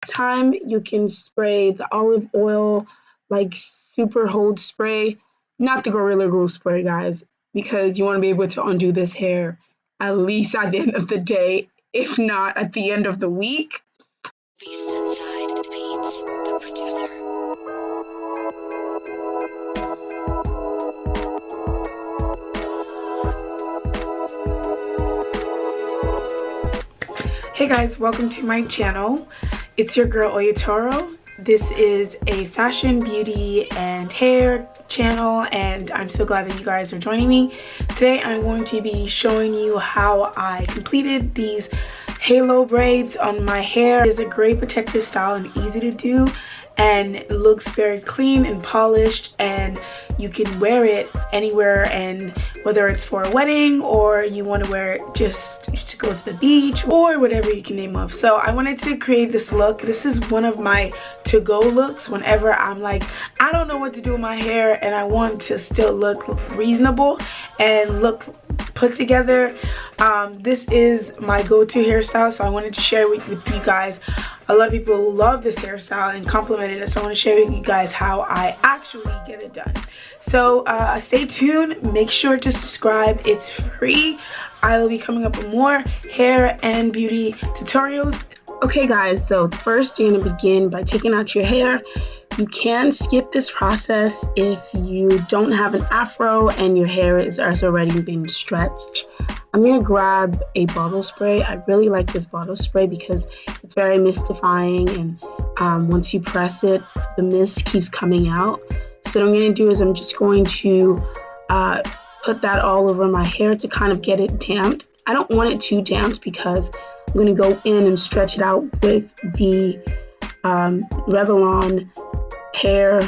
time, you can spray the olive oil, like super hold spray, not the Gorilla Glue spray, guys, because you want to be able to undo this hair at least at the end of the day, if not at the end of the week. Beast Inside Beats, the producer. Hey guys, welcome to my channel. It's your girl Oyatoro. This is a fashion, beauty, and hair channel, and I'm so glad that you guys are joining me. Today I'm going to be showing you how I completed these halo braids on my hair. It is a great protective style and easy to do, and it looks very clean and polished, and you can wear it anywhere, and whether it's for a wedding or you want to wear it just to go to the beach or whatever you can name of. So I wanted to create this look. This is one of my to-go looks whenever I'm like, I don't know what to do with my hair and I want to still look reasonable and look put together. This is my go-to hairstyle, so I wanted to share with you guys. A lot of people love this hairstyle and complimented it, so I want to share with you guys how I actually get it done. So stay tuned, make sure to subscribe, it's free. I will be coming up with more hair and beauty tutorials. Okay guys, so first you're going to begin by taking out your hair. You can skip this process if you don't have an afro and your hair is already been stretched. I'm going to grab a bottle spray. I really like this bottle spray because it's very mystifying, and once you press it, the mist keeps coming out. So what I'm going to do is I'm just going to put that all over my hair to kind of get it damped. I don't want it too damped because I'm going to go in and stretch it out with the Revlon hair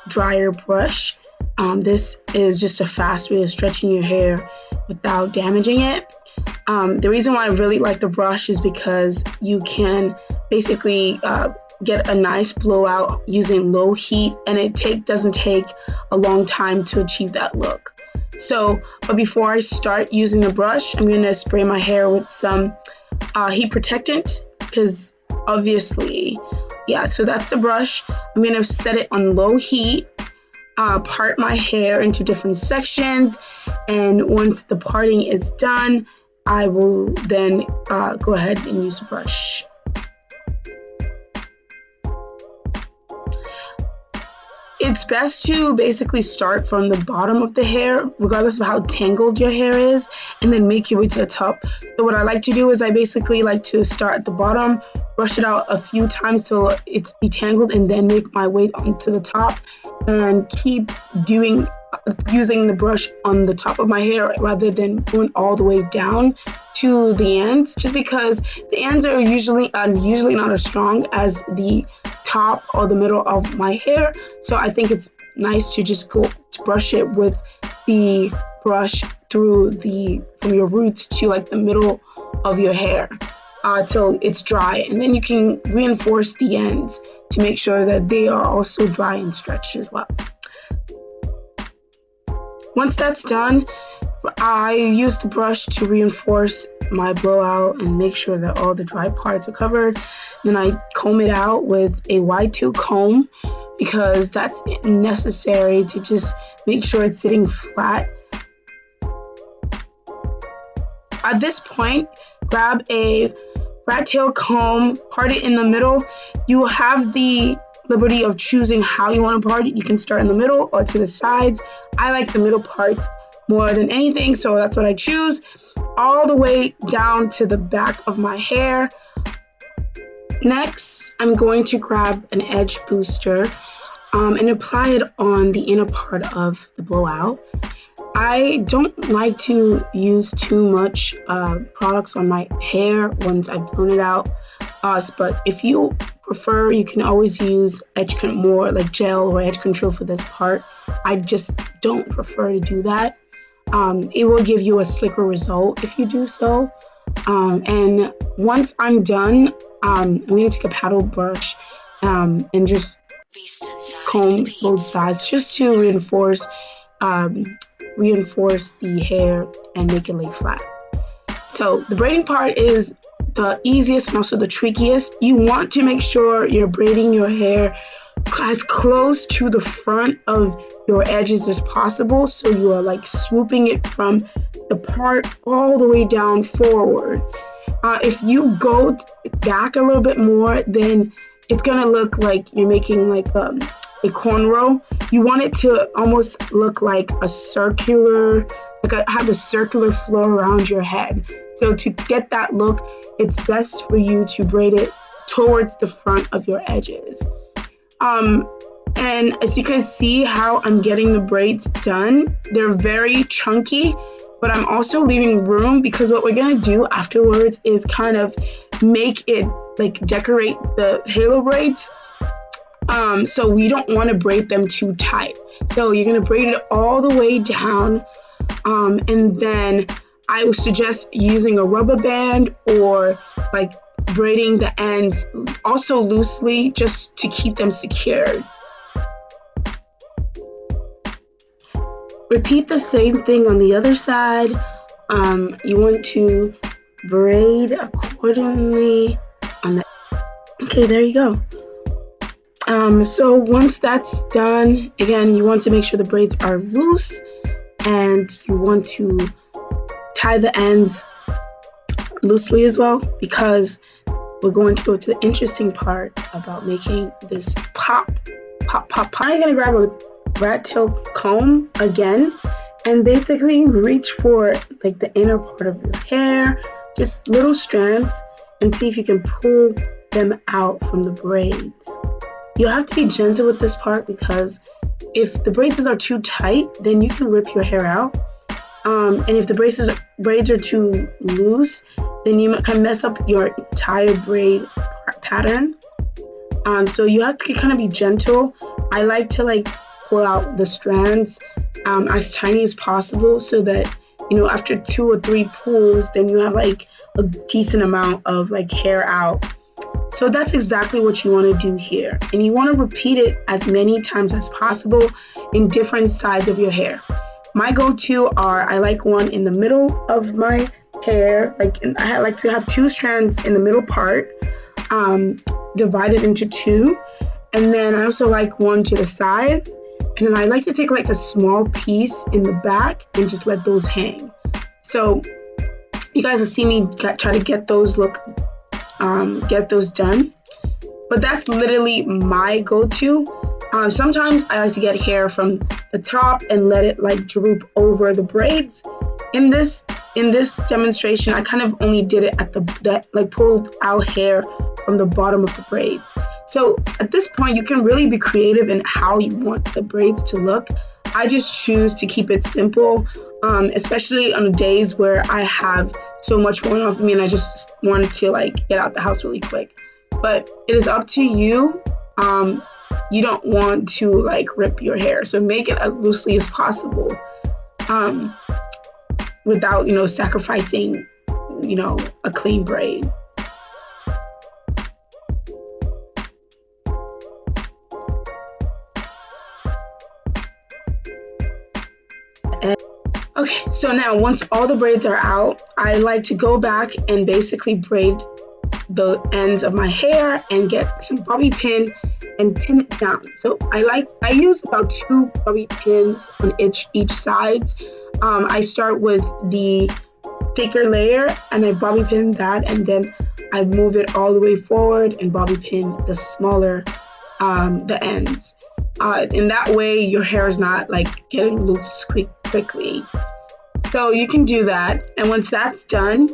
dryer brush. This is just a fast way of stretching your hair without damaging it. The reason why I really like the brush is because you can basically get a nice blowout using low heat, and it doesn't take a long time to achieve that look. So, but before I start using the brush, I'm going to spray my hair with some heat protectant, because obviously, yeah, so that's the brush. I'm going to set it on low heat, part my hair into different sections, and once the parting is done, I will then go ahead and use the brush. It's best to basically start from the bottom of the hair, regardless of how tangled your hair is, and then make your way to the top. So what I like to do is I basically like to start at the bottom, brush it out a few times till it's detangled, and then make my way onto the top, and keep using the brush on the top of my hair rather than going all the way down to the ends, just because the ends are usually not as strong as the top or the middle of my hair. So I think it's nice to just go to brush it with the brush from your roots to like the middle of your hair till it's dry, and then you can reinforce the ends to make sure that they are also dry and stretched as well. Once that's done, I use the brush to reinforce my blowout and make sure that all the dry parts are covered. Then I comb it out with a wide tooth comb because that's necessary to just make sure it's sitting flat. At this point, grab a rat tail comb, part it in the middle. You have the liberty of choosing how you want to part it. You can start in the middle or to the sides. I like the middle parts more than anything, so that's what I choose. All the way down to the back of my hair. Next, I'm going to grab an edge booster and apply it on the inner part of the blowout. I don't like to use too much products on my hair once I've blown it out, but if you prefer, you can always use more like gel or edge control for this part. I just don't prefer to do that. It will give you a slicker result if you do so. And once I'm done, I'm going to take a paddle brush and just comb both sides just to reinforce the hair and make it lay flat. So the braiding part is the easiest and also the trickiest. You want to make sure you're braiding your hair as close to the front of your edges as possible, so you are like swooping it from the part all the way down forward. If you go back a little bit more, then it's gonna look like you're making like a cornrow. You want it to almost look like a circular, have a circular flow around your head. So to get that look, it's best for you to braid it towards the front of your edges. And as you can see how I'm getting the braids done, they're very chunky, but I'm also leaving room because what we're gonna do afterwards is kind of make it like decorate the halo braids. So we don't want to braid them too tight. So you're gonna braid it all the way down, and then I would suggest using a rubber band or like braiding the ends also loosely just to keep them secured. Repeat the same thing on the other side. You want to braid accordingly on the. Okay, there you go. So once that's done, again, you want to make sure the braids are loose, and you want to tie the ends loosely as well, because we're going to go to the interesting part about making this pop. Now you're gonna grab a rat tail comb again and basically reach for like the inner part of your hair, just little strands, and see if you can pull them out from the braids. You have to be gentle with this part because if the braids are too tight, then you can rip your hair out. And if the braids are too loose, then you can mess up your entire braid pattern. So you have to kind of be gentle. I like to like pull out the strands as tiny as possible so that, you know, after 2 or 3 pulls, then you have like a decent amount of like hair out. So that's exactly what you want to do here. And you want to repeat it as many times as possible in different sides of your hair. My go-to are, I like one in the middle of my hair, I like to have 2 strands in the middle part, divided into 2. And then I also like one to the side. And then I like to take like a small piece in the back and just let those hang. So you guys will see me try to get those done. But that's literally my go-to. Sometimes I like to get hair from the top and let it like droop over the braids. In this demonstration, I kind of only did it at pulled out hair from the bottom of the braids. So at this point, you can really be creative in how you want the braids to look. I just choose to keep it simple, especially on days where I have so much going on for me and I just wanted to like get out the house really quick. But it is up to you. You don't want to like rip your hair, so make it as loosely as possible, without, you know, sacrificing, you know, a clean braid. Okay, so now once all the braids are out, I like to go back and basically braid the ends of my hair and get some bobby pin and pin it down. So I use about 2 bobby pins on each side. I start with the thicker layer and I bobby pin that, and then I move it all the way forward and bobby pin the smaller the ends. In that way your hair is not like getting loose quickly. So you can do that, and once that's done,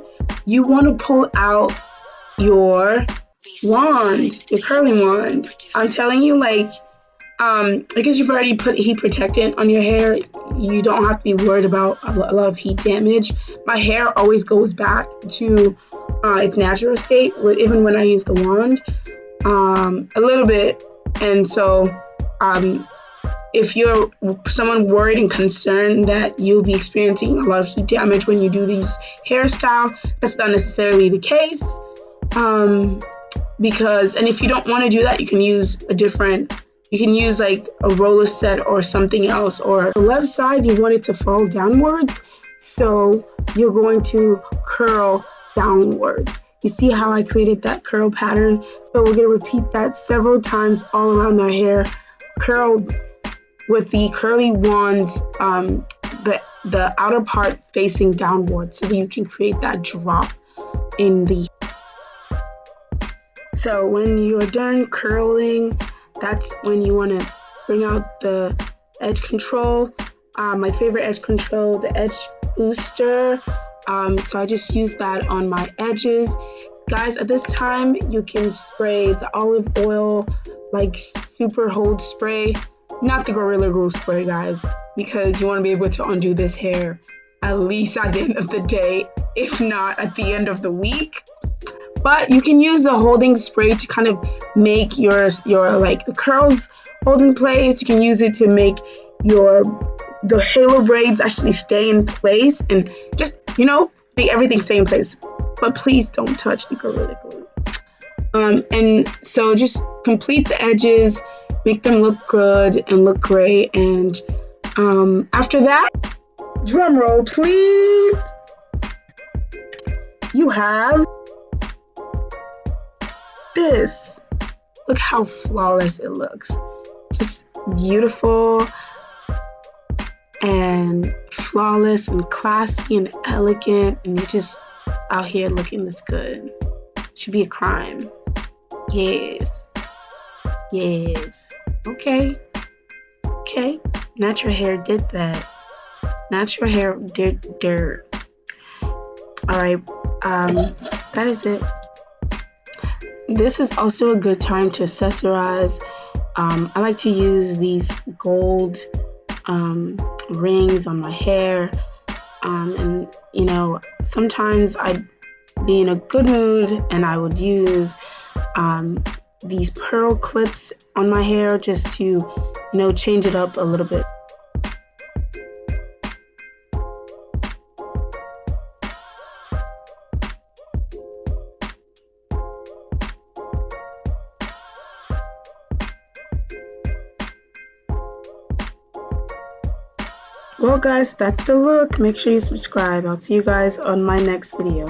you want to pull out your wand, your curling wand. I'm telling you, like, because you've already put heat protectant on your hair, you don't have to be worried about a lot of heat damage. My hair always goes back to its natural state, even when I use the wand, a little bit. And so if you're someone worried and concerned that you'll be experiencing a lot of heat damage when you do these hairstyle, that's not necessarily the case. Because, and if you don't want to do that, you can use like a roller set or something else. Or the left side, you want it to fall downwards, so you're going to curl downwards. You see how I created that curl pattern? So we're gonna repeat that several times all around our hair. Curl with the curly wands, the outer part facing downward, so that you can create that drop in the. So when you're done curling, that's when you want to bring out the edge control. My favorite edge control, the edge booster. So I just use that on my edges. Guys, at this time, you can spray the olive oil, like super hold spray, not the Gorilla Glue spray, guys, because you want to be able to undo this hair at least at the end of the day, if not at the end of the week. But you can use a holding spray to kind of make your like the curls hold in place. You can use it to make the halo braids actually stay in place and just, make everything stay in place. But please don't touch the Gorilla Glue. And so just complete the edges, make them look good and look great. And after that, drum roll please, you have this. Look how flawless it looks. Just beautiful and flawless and classy and elegant, and you're just out here looking this good. Should be a crime. Yes. Okay. Natural hair did that. Natural hair did dirt. All right. That is it. This is also a good time to accessorize. I like to use these gold rings on my hair, and sometimes I'd be in a good mood and I would use these pearl clips on my hair just to change it up a little bit. Well guys, that's the look. Make sure you subscribe. I'll see you guys on my next video.